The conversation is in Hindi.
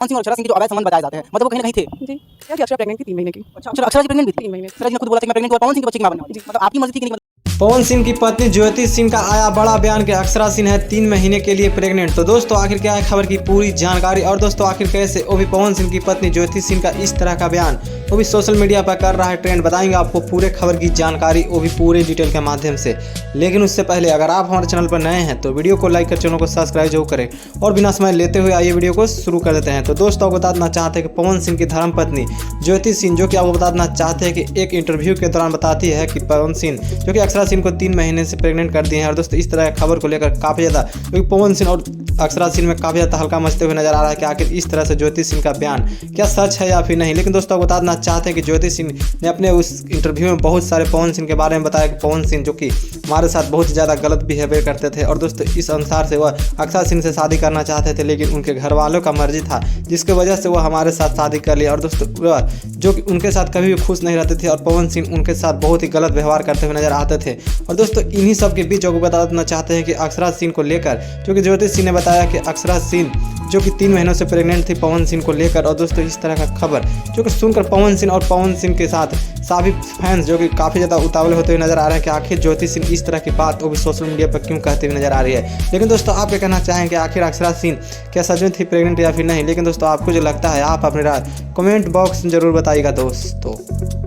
पवन सिंह और अक्षरा सिंह के जो अवैध संबंध बताए जाते हैं, मतलब वो कहीं ना कहीं थे जी क्या कि अक्षरा प्रेग्नेंट थी 3 महीने की। अच्छा अक्षरा जी प्रेग्नेंट भी थी 3 महीने। अक्षरा जी ने खुद बोला था कि मैं प्रेग्नेंट हूं और पवन सिंह के बच्चे की मां बनने वाली थी। मतलब आपकी मर्जी थी कि नहीं? पवन सिंह की पत्नी ज्योति सिंह का आया बड़ा बयान कि अक्षरा सिंह है 3 महीने के लिए प्रेग्नेंट। तो दोस्तों आखिर क्या है खबर की पूरी जानकारी, और दोस्तों आखिर कैसे वो भी पवन सिंह की पत्नी ज्योति सिंह का इस तरह का बयान वो भी सोशल मीडिया पर कर रहा है ट्रेंड, बताएंगे आपको पूरे खबर की जानकारी, वो भी पूरे डिटेल के माध्यम से। लेकिन उससे पहले अगर आप हमारे चैनल पर नए हैं तो वीडियो को लाइक कर चैनल को सब्सक्राइब जरूर करें, और बिना समय लेते हुए आइए वीडियो को शुरू कर देते हैं। तो दोस्तों आपको बता देना चाहते हैं कि पवन सिंह की धर्मपत्नी ज्योति सिंह, जो कि आपको बता देना चाहते हैं कि एक इंटरव्यू के दौरान बताती है कि पवन सिंह जो कि अक्षरा सिंह को 3 महीने से प्रेग्नेंट कर दिए हैं। और दोस्तों इस तरह खबर को लेकर काफ़ी ज़्यादा, क्योंकि पवन सिंह और अक्षरा सिंह में काफ़ी ज़्यादा हल्का मचते हुए नजर आ रहा है कि आखिर इस तरह से ज्योति सिंह का बयान क्या सच है या फिर नहीं। लेकिन दोस्तों आपको बता देना चाहते हैं कि ज्योति सिंह ने अपने उस इंटरव्यू में बहुत सारे पवन सिंह के बारे में बताया कि पवन सिंह जो कि हमारे साथ बहुत ज़्यादा गलत बिहेवियर करते थे, और दोस्तों इस अनुसार से वह अक्षरा सिंह से शादी करना चाहते थे, लेकिन उनके घर वालों का मर्जी था जिसकी वजह से वह हमारे साथ शादी कर लिया। और दोस्तों वह जो कि उनके साथ कभी भी खुश नहीं रहते थे, और पवन सिंह उनके साथ बहुत ही गलत व्यवहार करते हुए नजर आते थे। और दोस्तों इन्हीं सब के बीच आपको बता देना चाहते हैं कि अक्षरा सिंह को लेकर, जो कि ज्योति सिंह ने बताया कि अक्षरा सिंह जो कि 3 महीनों से प्रेग्नेंट थी पवन सिंह को लेकर। और दोस्तों इस तरह का खबर जो कि सुनकर पवन सिंह और पवन सिंह के साथ सभी फैंस जो कि काफ़ी ज़्यादा उतावले होते हुए नजर आ रहे हैं कि आखिर ज्योति सिंह इस तरह की बात वो भी सोशल मीडिया पर क्यों कहते हुए नजर आ रही है। लेकिन दोस्तों आप क्या कहना चाहेंगे आखिर अक्षरा सिंह क्या सच में थी प्रेग्नेंट या फिर नहीं। लेकिन दोस्तों आपको जो लगता है आप अपनी राय कमेंट बॉक्स में जरूर बताइएगा दोस्तों।